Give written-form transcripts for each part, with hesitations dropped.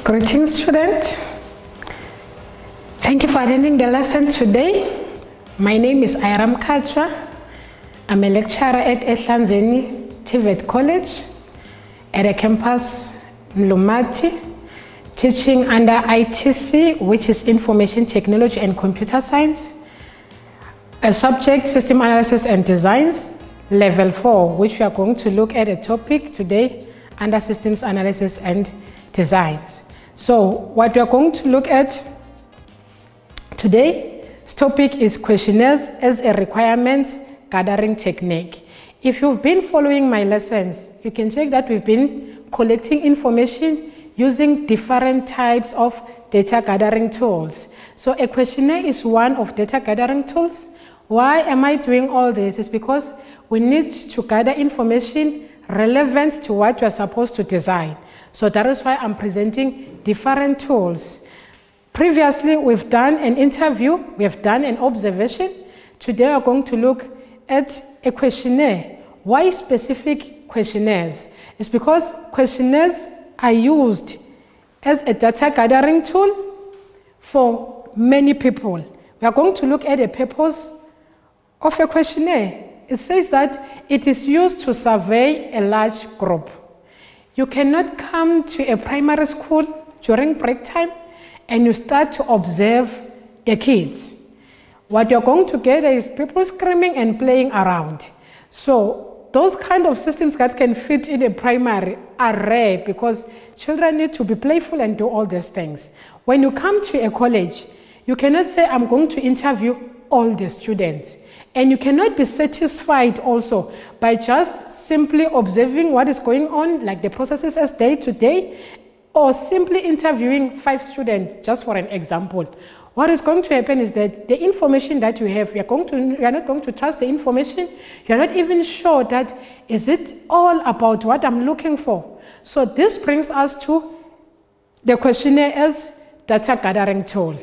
Greetings, students. Thank you for attending the lesson today. My name is Iram Katra. I'm a lecturer at Ehlanzeni TVET College at a campus Mlumati, teaching under ITC, which is Information Technology and Computer Science, a subject System Analysis and Designs, Level 4, which we are going to look at a topic today under Systems Analysis and Designs. So what we are going to look at today's topic is questionnaires as a requirement gathering technique. If you've been following my lessons, you can check that we've been collecting information using different types of data gathering tools. So a questionnaire is one of data gathering tools. Why am I doing all this? It's because we need to gather information relevant to what we are supposed to design. So that is why I'm presenting different tools. Previously, we've done an interview, we have done an observation. Today, we're going to look at a questionnaire. Why specific questionnaires? It's because questionnaires are used as a data gathering tool for many people. We are going to look at the purpose of a questionnaire. It says that it is used to survey a large group. You cannot come to a primary school during break time and you start to observe the kids. What you're going to get is people screaming and playing around. So those kind of systems that can fit in a primary are rare because children need to be playful and do all these things. When you come to a college, you cannot say, I'm going to interview all the students. And you cannot be satisfied also by just simply observing what is going on, like the processes as day to day, or simply interviewing 5 students, just for an example. What is going to happen is that the information that you have, you are not going to trust the information. You are not even sure that, is it all about what I'm looking for? So this brings us to the questionnaire as data gathering tool.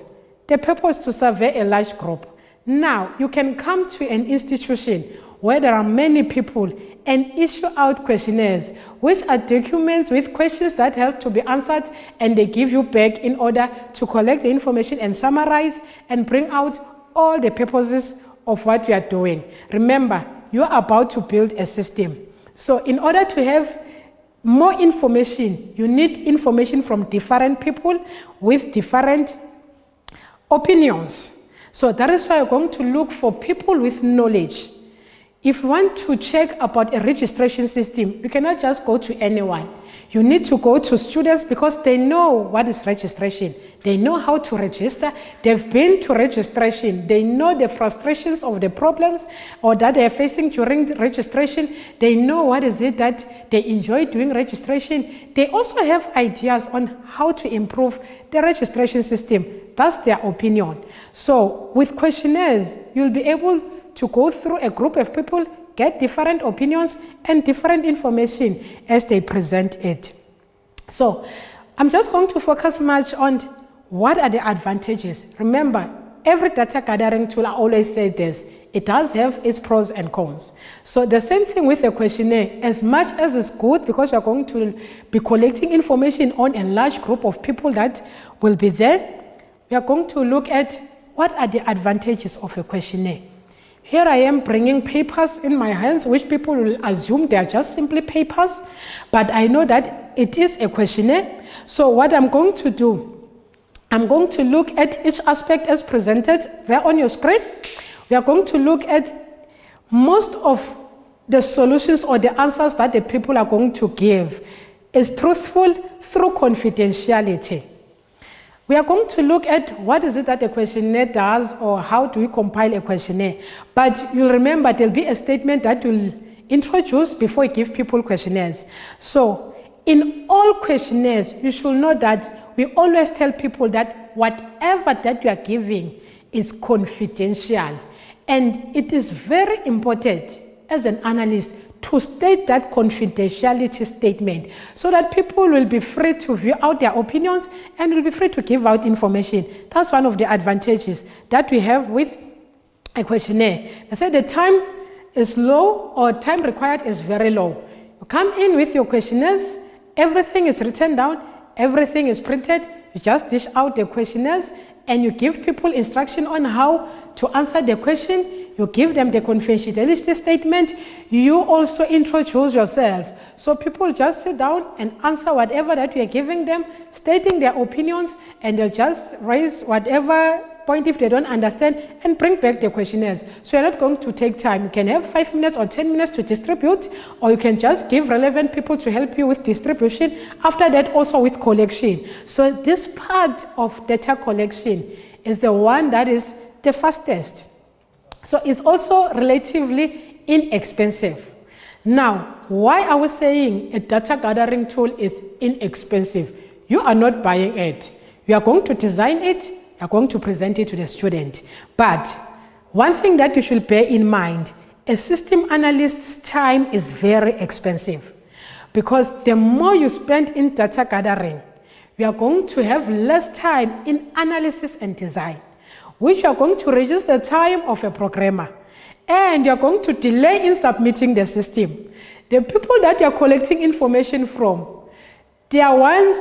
The purpose is to survey a large group. Now, you can come to an institution where there are many people and issue out questionnaires, which are documents with questions that have to be answered, and they give you back in order to collect the information and summarize and bring out all the purposes of what you are doing. Remember, you are about to build a system. So in order to have more information, you need information from different people with different opinions. So that is why we're going to look for people with knowledge. If you want to check about a registration system, you cannot just go to anyone. You need to go to students because they know what is registration. They know how to register. They've been to registration. They know the frustrations of the problems or that they're facing during the registration. They know what is it that they enjoy doing registration. They also have ideas on how to improve the registration system. That's their opinion. So with questionnaires, you'll be able to go through a group of people, get different opinions and different information as they present it. So I'm just going to focus much on what are the advantages. Remember, every data gathering tool, I always say this, it does have its pros and cons. So the same thing with a questionnaire, as much as it's good because you're going to be collecting information on a large group of people that will be there, we are going to look at what are the advantages of a questionnaire. Here I am bringing papers in my hands, which people will assume they are just simply papers, but I know that it is a questionnaire. So what I'm going to do, I'm going to look at each aspect as presented there on your screen. We are going to look at most of the solutions or the answers that the people are going to give is truthful through confidentiality. We are going to look at what is it that a questionnaire does or how do we compile a questionnaire. But you'll remember there'll be a statement that you'll introduce before you give people questionnaires. So in all questionnaires, you should know that we always tell people that whatever that you are giving is confidential. And it is very important as an analyst to state that confidentiality statement so that people will be free to view out their opinions and will be free to give out information. That's one of the advantages that we have with a questionnaire. They say the time is low or time required is very low. You come in with your questionnaires, everything is written down, everything is printed. You just dish out the questionnaires and you give people instruction on how to answer the question. You give them the confidentiality statement. You also introduce yourself. So people just sit down and answer whatever that you are giving them, stating their opinions, and they'll just raise whatever point if they don't understand and bring back the questionnaires. So you're not going to take time. You can have 5 minutes or 10 minutes to distribute, or you can just give relevant people to help you with distribution. After that, also with collection. So this part of data collection is the one that is the fastest. So it's also relatively inexpensive. Now, why are we saying a data gathering tool is inexpensive? You are not buying it. You are going to design it, you are going to present it to the student. But one thing that you should bear in mind, a system analyst's time is very expensive, because the more you spend in data gathering, you are going to have less time in analysis and design, which are going to reduce the time of a programmer, and you're going to delay in submitting the system. The people that you're collecting information from, they are ones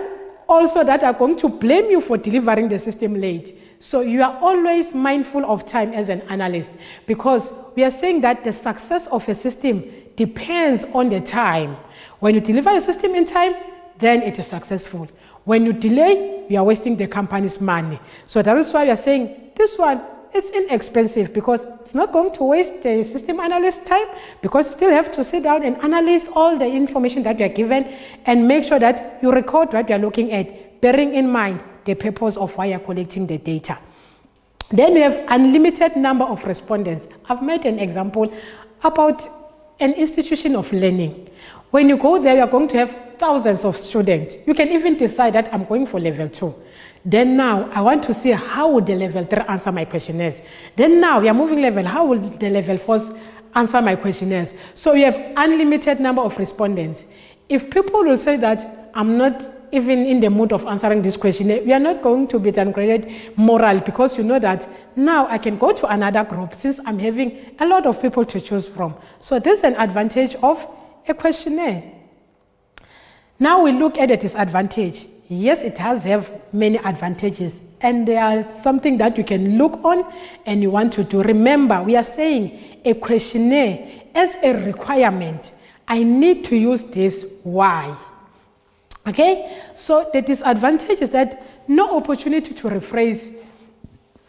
also that are going to blame you for delivering the system late. So you are always mindful of time as an analyst, because we are saying that the success of a system depends on the time. When you deliver a system in time, then it is successful. When you delay, you are wasting the company's money. So that is why we are saying this one, it's inexpensive, because it's not going to waste the system analyst time, because you still have to sit down and analyze all the information that you are given and make sure that you record what you are looking at, bearing in mind the purpose of why you are collecting the data. Then we have unlimited number of respondents. I've made an example about an institution of learning. When you go there, you are going to have thousands of students. You can even decide that I'm going for level 2. Then now, I want to see how would the level 3 answer my questionnaires. Then now, we are moving level. How will the level 4 answer my questionnaires? So we have unlimited number of respondents. If people will say that I'm not even in the mood of answering this questionnaire, we are not going to be downgraded moral, because you know that now I can go to another group since I'm having a lot of people to choose from. So this is an advantage of a questionnaire. Now we look at the disadvantage. Yes, it has have many advantages, and they are something that you can look on and you want to do. Remember, we are saying a questionnaire as a requirement. I need to use this. Why? Okay, so the disadvantage is that no opportunity to rephrase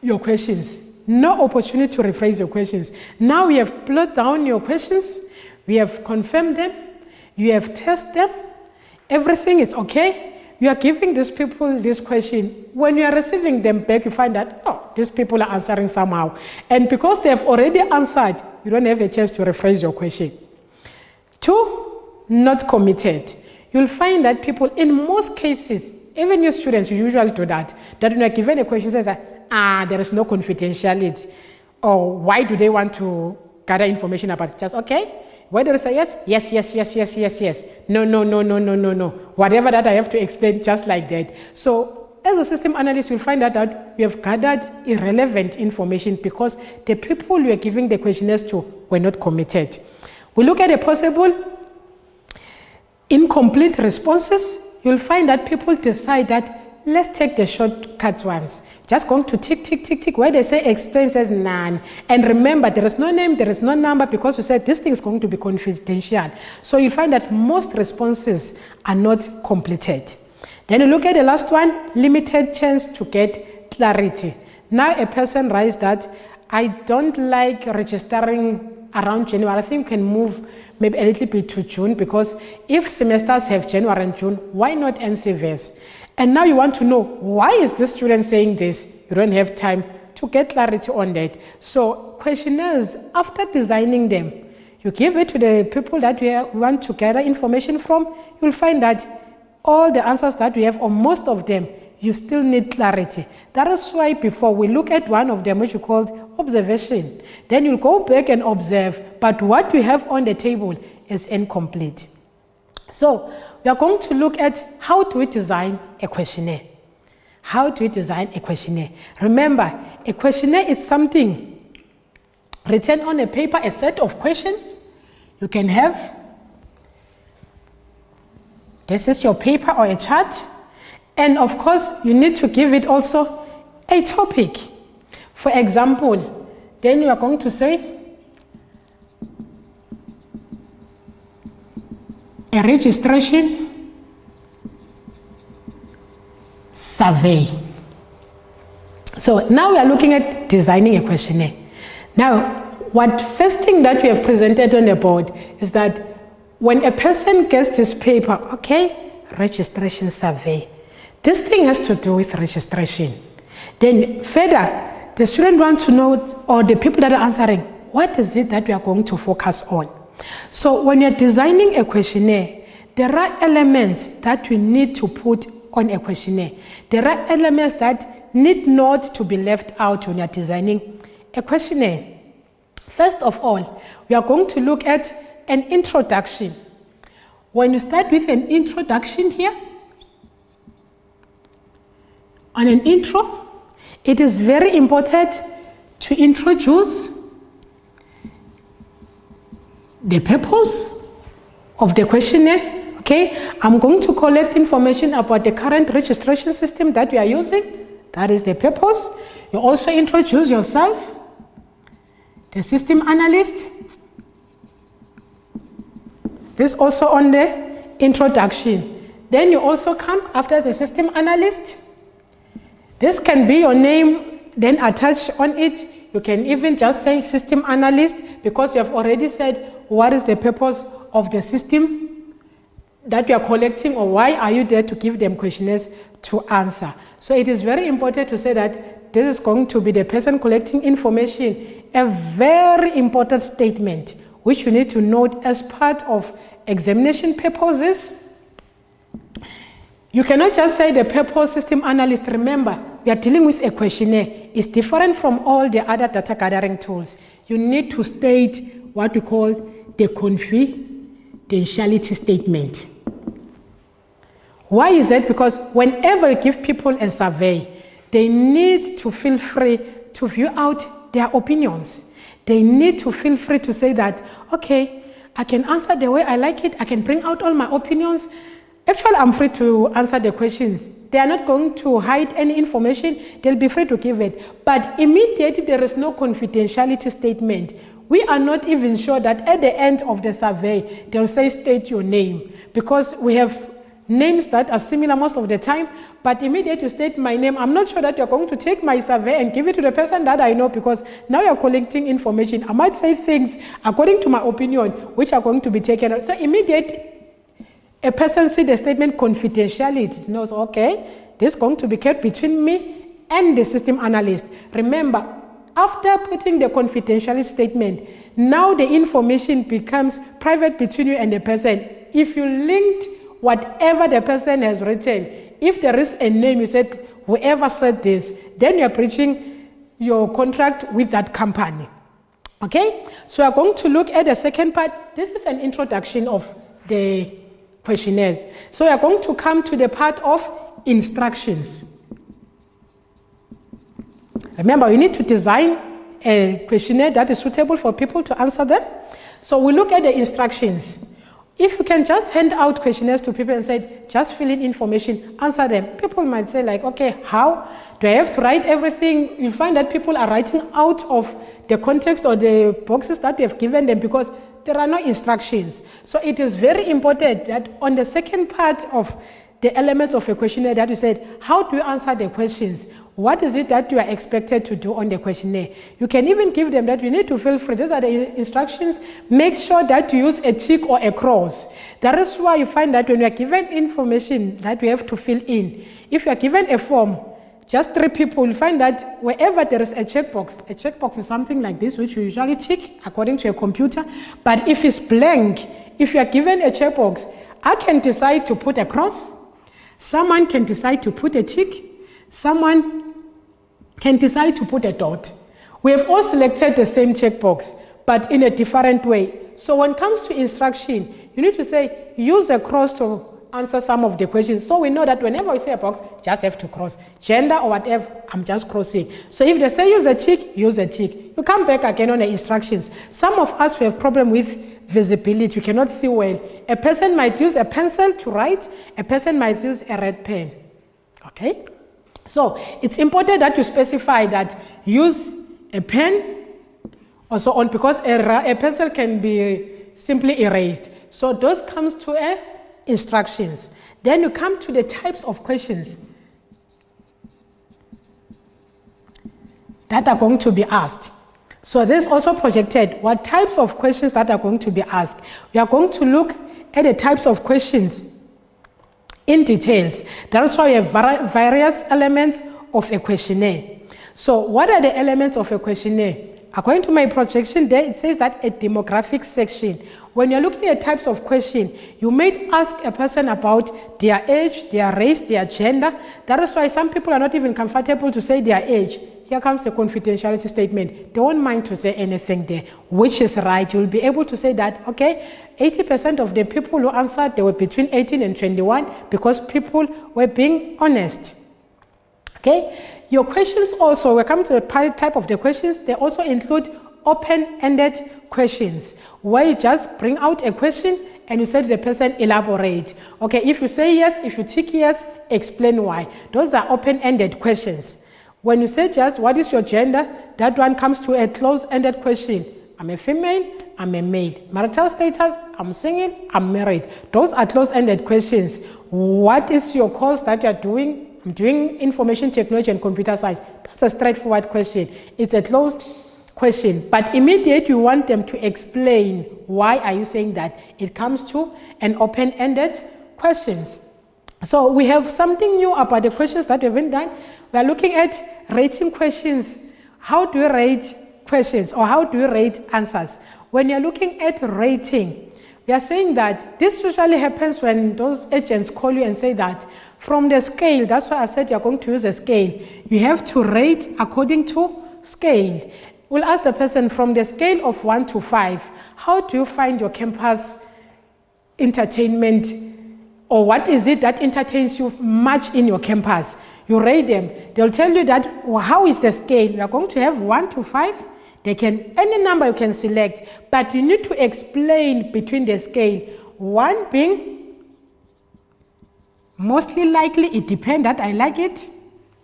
your questions. No opportunity to rephrase your questions. Now we have plotted down your questions, we have confirmed them, you have tested them, everything is okay. You are giving these people this question. When you are receiving them back, you find that, oh, these people are answering somehow. And because they have already answered, you don't have a chance to rephrase your question. 2, not committed. You'll find that people, in most cases, even your students, you usually do that when you are given a question, says that, there is no confidentiality. Or why do they want to gather information about it? Just, okay. Whether they say yes, yes, yes, yes, yes, yes, yes. No, no, no, no, no, no, no. Whatever that I have to explain, just like that. So as a system analyst, you'll find that we have gathered irrelevant information because the people we are giving the questionnaires to were not committed. We look at the possible incomplete responses. You'll find that people decide that let's take the shortcut ones. Just going to tick, tick, tick, tick. Where they say explain, says none. And remember, there is no name, there is no number, because we said this thing is going to be confidential. So you find that most responses are not completed. Then you look at the last one, limited chance to get clarity. Now a person writes that I don't like registering around January. I think we can move maybe a little bit to June, because if semesters have January and June, why not NCVs? And now you want to know, why is this student saying this? You don't have time to get clarity on that. So questionnaires, after designing them, you give it to the people that we want to gather information from, you'll find that all the answers that we have, or most of them, you still need clarity. That is why before we look at one of them, which we called observation, then you'll go back and observe, but what we have on the table is incomplete. So we are going to look at how do we design a questionnaire. How do we design a questionnaire? Remember, a questionnaire is something written on a paper, a set of questions. You can have, this is your paper or a chart, And of course, you need to give it also a topic. For example, then you are going to say a registration survey. So now we are looking at designing a questionnaire. Now, what first thing that we have presented on the board is that when a person gets this paper, okay, registration survey, this thing has to do with registration. Then further, the student wants to know, or the people that are answering, what is it that we are going to focus on? So when you're designing a questionnaire, there are elements that we need to put on a questionnaire. There are elements that need not to be left out when you're designing a questionnaire. First of all, we are going to look at an introduction. When you start with an introduction here, on an intro, it is very important to introduce the purpose of the questionnaire. Okay, I'm going to collect information about the current registration system that we are using. That is the purpose. You also introduce yourself, the system analyst. This also on the introduction. Then you also come after the system analyst. This can be your name, then attached on it. You can even just say system analyst because you have already said what is the purpose of the system that you are collecting, or why are you there to give them questionnaires to answer. So it is very important to say that this is going to be the person collecting information, a very important statement which you need to note as part of examination purposes. You cannot just say the purpose system analyst. Remember, we are dealing with a questionnaire. It's different from all the other data gathering tools. You need to state what we call the confidentiality statement. Why is that? Because whenever you give people a survey, they need to feel free to view out their opinions. They need to feel free to say that, okay, I can answer the way I like it. I can bring out all my opinions. Actually, I'm free to answer the questions. They are not going to hide any information. They'll be free to give it. But immediately there is no confidentiality statement. We are not even sure that at the end of the survey, they'll say state your name, because we have names that are similar most of the time, but immediately you state my name, I'm not sure that you're going to take my survey and give it to the person that I know, because now you're collecting information. I might say things according to my opinion, which are going to be taken out. So immediately a person sees the statement confidentiality, knows, okay, this is going to be kept between me and the system analyst. Remember, after putting the confidentiality statement, now the information becomes private between you and the person. If you linked whatever the person has written, if there is a name, you said, whoever said this, then you're breaching your contract with that company. Okay? So we're going to look at the second part. This is an introduction of the questionnaires. So we're going to come to the part of instructions. Remember, you need to design a questionnaire that is suitable for people to answer them. So we look at the instructions. If you can just hand out questionnaires to people and say, just fill in information, answer them, people might say like, okay, how? Do I have to write everything? You'll find that people are writing out of the context or the boxes that we have given them because there are no instructions. So it is very important that on the second part of the elements of a questionnaire that you said, how do you answer the questions? What is it that you are expected to do on the questionnaire? You can even give them that you need to feel free. These are the instructions. Make sure that you use a tick or a cross. That is why you find that when you are given information that you have to fill in, if you are given a form, just 3 people, you find that wherever there is a checkbox is something like this, which you usually tick according to a computer. But if it's blank, if you are given a checkbox, I can decide to put a cross. Someone can decide to put a tick. Someone can decide to put a dot. We have all selected the same checkbox, but in a different way. So when it comes to instruction, you need to say, use a cross to answer some of the questions. So we know that whenever we say a box, just have to cross. Gender or whatever, I'm just crossing. So if they say use a tick, use a tick. You come back again on the instructions. Some of us have problem with visibility. You cannot see well. A person might use a pencil to write. A person might use a red pen. Okay? So it's important that you specify that use a pen or so on, because a pencil can be simply erased. So those comes to instructions. Then you come to the types of questions that are going to be asked. So this is also projected what types of questions that are going to be asked. We are going to look at the types of questions in details. That's why we have various elements of a questionnaire. So what are the elements of a questionnaire? According to my projection there, it says that a demographic section. When you're looking at types of question, you may ask a person about their age, their race, their gender. That is why some people are not even comfortable to say their age. Here comes the confidentiality statement. They won't mind to say anything there, which is right. You'll be able to say that, okay, 80% of the people who answered, they were between 18 and 21 because people were being honest. Okay? Your questions also, we come to the type of the questions, they also include open-ended questions, where you just bring out a question and you say to the person, elaborate. Okay, if you say yes, if you tick yes, explain why. Those are open-ended questions. When you say just, what is your gender? That one comes to a closed-ended question. I'm a female, I'm a male. Marital status, I'm single, I'm married. Those are closed-ended questions. What is your course that you're doing? I'm doing information technology and computer science. That's a straightforward question. It's a closed question. But immediately you want them to explain why are you saying that. It comes to an open-ended questions. So we have something new about the questions that we haven't done. We are looking at rating questions. How do you rate questions, or how do you rate answers? When you're looking at rating, we are saying that this usually happens when those agents call you and say that from the scale, that's why I said you're going to use a scale. You have to rate according to scale. We'll ask the person from the scale of 1 to 5, how do you find your campus entertainment, or what is it that entertains you much in your campus? You rate them. They'll tell you that, well, how is the scale? We are going to have 1 to 5. They can, any number you can select, but you need to explain between the scale. 1 being mostly likely, it depends that I like it,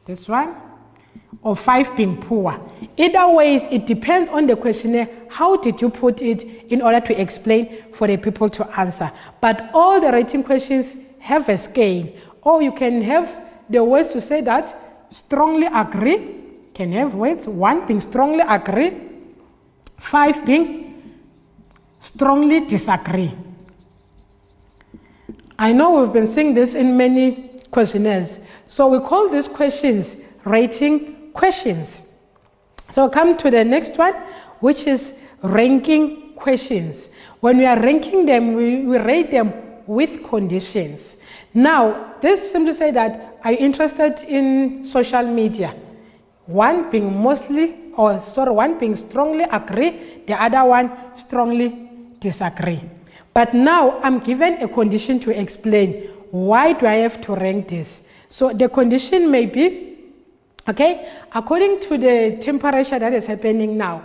this one, or 5 being poor. Either ways, it depends on the questionnaire. How did you put it in order to explain for the people to answer? But all the rating questions have a scale, or you can have the ways to say that strongly agree, can have words, 1 being strongly agree, 5 being strongly disagree. I know we've been seeing this in many questionnaires. So we call these questions rating questions. So come to the next one, which is ranking questions. When we are ranking them, we rate them with conditions. Now, this simply say that, are you interested in social media? 1 being mostly, or sorry, 1 being strongly agree, the other one strongly disagree. But now I'm given a condition to explain why do I have to rank this. So the condition may be, okay, according to the temperature that is happening now,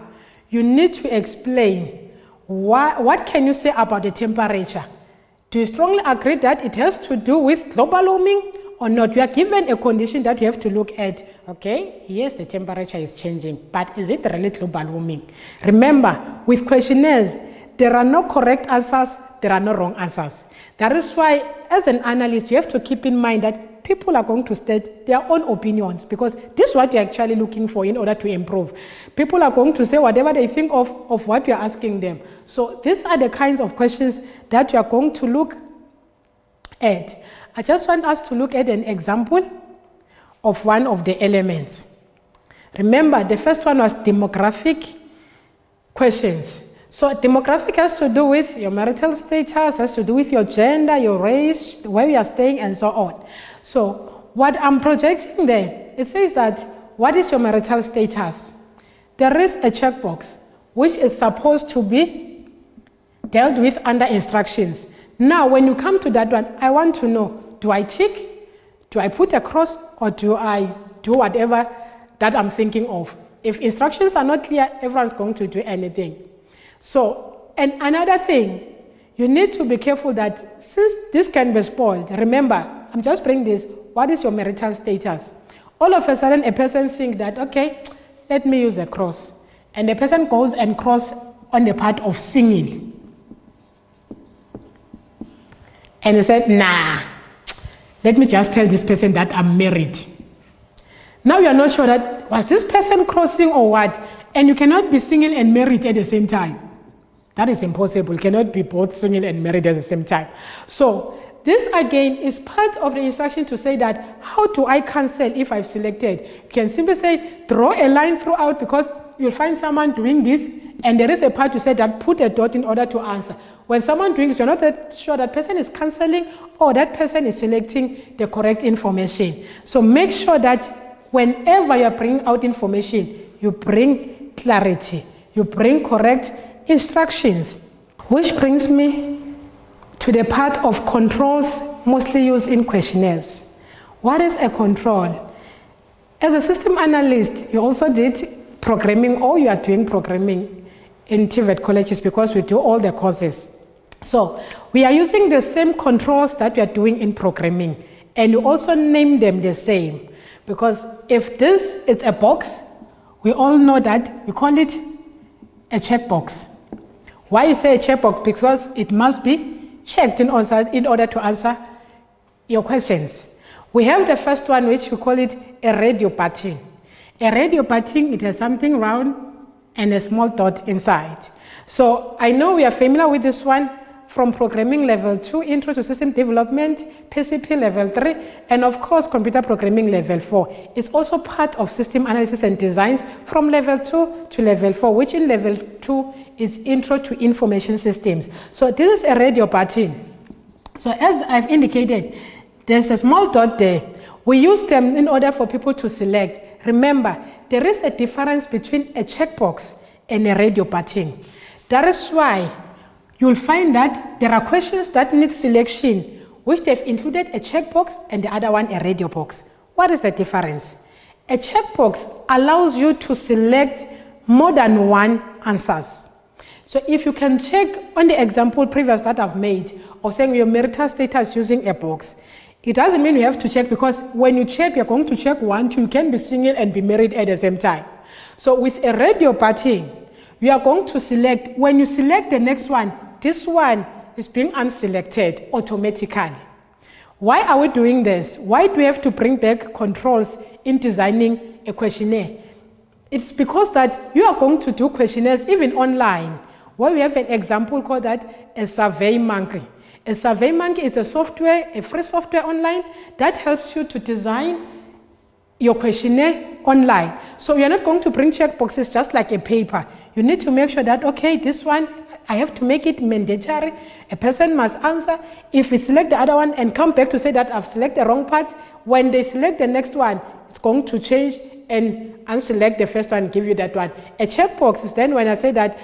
you need to explain what can you say about the temperature. Do you strongly agree that it has to do with global warming or not? You are given a condition that you have to look at. Okay, yes, the temperature is changing, but is it really global warming? Remember, with questionnaires, there are no correct answers, there are no wrong answers. That is why, as an analyst, you have to keep in mind that people are going to state their own opinions, because this is what you're actually looking for in order to improve. People are going to say whatever they think of what you're asking them. So these are the kinds of questions that you are going to look at. I just want us to look at an example of one of the elements. Remember, the first one was demographic questions. So demographic has to do with your marital status, has to do with your gender, your race, where you are staying, and so on. So what I'm projecting there, it says that, what is your marital status? There is a checkbox which is supposed to be dealt with under instructions. Now, when you come to that one, I want to know, do I tick, do I put a cross, or do I do whatever that I'm thinking of? If instructions are not clear, everyone's going to do anything. So, and another thing, you need to be careful that since this can be spoiled, remember, I'm just bringing this. What is your marital status? All of a sudden, a person thinks that, okay, let me use a cross. And the person goes and cross on the part of single. And he said, nah, let me just tell this person that I'm married. Now you are not sure that, was this person crossing or what? And you cannot be single and married at the same time. That is impossible. You cannot be both single and married at the same time. So this again is part of the instruction to say that, how do I cancel if I've selected? You can simply say, draw a line throughout, because you'll find someone doing this, and there is a part to say that put a dot in order to answer. When someone doing this, you're not that sure that person is cancelling or that person is selecting the correct information. So make sure that whenever you're bringing out information, you bring clarity, you bring correct instructions. Which brings me to the part of controls mostly used in questionnaires. What is a control? As a system analyst, you also did programming, or you are doing programming in TVET colleges, because we do all the courses. So we are using the same controls that we are doing in programming, and you also name them the same, because if this is a box, we all know that we call it a checkbox. Why you say a checkbox? Because it must be checked in order to answer your questions. We have the first one, which we call it a radio button. A radio button, it has something round and a small dot inside. So I know we are familiar with this one from programming level 2, intro to system development, PCP level 3, and of course computer programming level 4. It's also part of system analysis and designs from level 2 to level 4, which in level 2 is intro to information systems. So this is a radio button. So as I've indicated, there's a small dot there. We use them in order for people to select. Remember, there is a difference between a checkbox and a radio button. That is why you'll find that there are questions that need selection, which they've included a checkbox and the other one a radio box. What is the difference? A checkbox allows you to select more than one answers. So if you can check on the example previous that I've made of saying your marital status using a box, it doesn't mean you have to check, because when you check, you're going to check 1, 2, you can be single and be married at the same time. So with a radio button, you are going to select, when you select the next one, this one is being unselected automatically. Why are we doing this? Why do we have to bring back controls in designing a questionnaire? It's because that you are going to do questionnaires even online, where we have an example called that a Survey Monkey. A Survey Monkey is a software, a free software online that helps you to design your questionnaire online. So you're not going to bring checkboxes just like a paper. You need to make sure that, okay, this one, I have to make it mandatory. A person must answer. If we select the other one and come back to say that I've selected the wrong part, when they select the next one, it's going to change and unselect the first one and give you that one. A checkbox is then when I say that,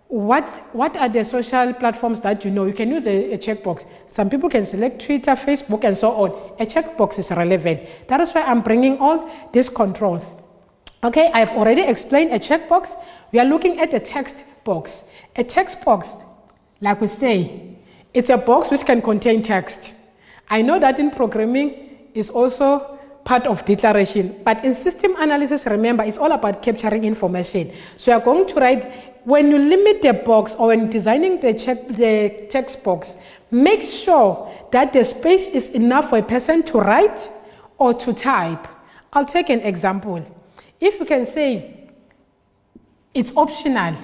what are the social platforms that you know? You can use a checkbox. Some people can select Twitter, Facebook, and so on. A checkbox is relevant. That is why I'm bringing all these controls. Okay, I've already explained a checkbox. We are looking at a text box. A text box, like we say, it's a box which can contain text. I know that in programming is also part of declaration, but in system analysis, remember, it's all about capturing information. So you're going to write, when you limit the box or when designing the text box, make sure that the space is enough for a person to write or to type. I'll take an example. If you can say it's optional,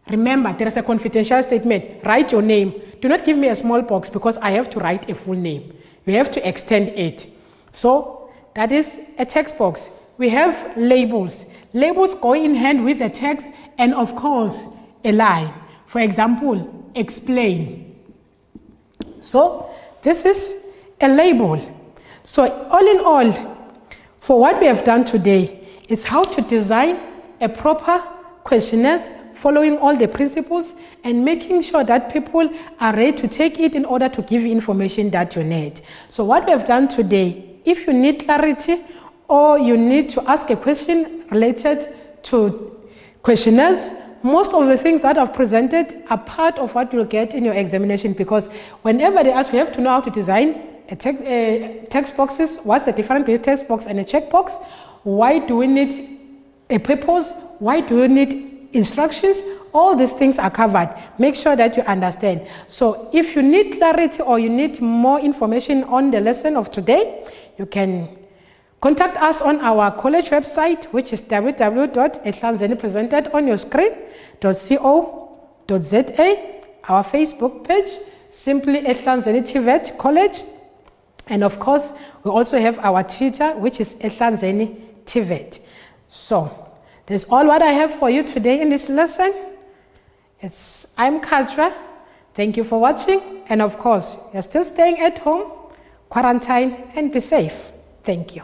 remember there is a confidential statement, write your name. Do not give me a small box because I have to write a full name. You have to extend it. So that is a text box. We have labels. Labels go in hand with the text and of course a line. For example, explain. So this is a label. So all in all, for what we have done today is how to design a proper questionnaires following all the principles and making sure that people are ready to take it in order to give you information that you need. So what we have done today, if you need clarity or you need to ask a question related to questionnaires, most of the things that I've presented are part of what you'll get in your examination, because whenever they ask, you have to know how to design text boxes. What's the difference between text box and a checkbox? Why do we need a purpose? Why do we need instructions? All these things are covered. Make sure that you understand. So if you need clarity or you need more information on the lesson of today, you can contact us on our college website, which is www.ehlanzeni presented on your screen.co.za. Our Facebook page, simply Ehlanzeni TVET College. And of course, we also have our Twitter, which is Ehlanzeni TVET. So that's all what I have for you today in this lesson. I'm Katra. Thank you for watching. And of course, you're still staying at home, quarantine, and be safe. Thank you.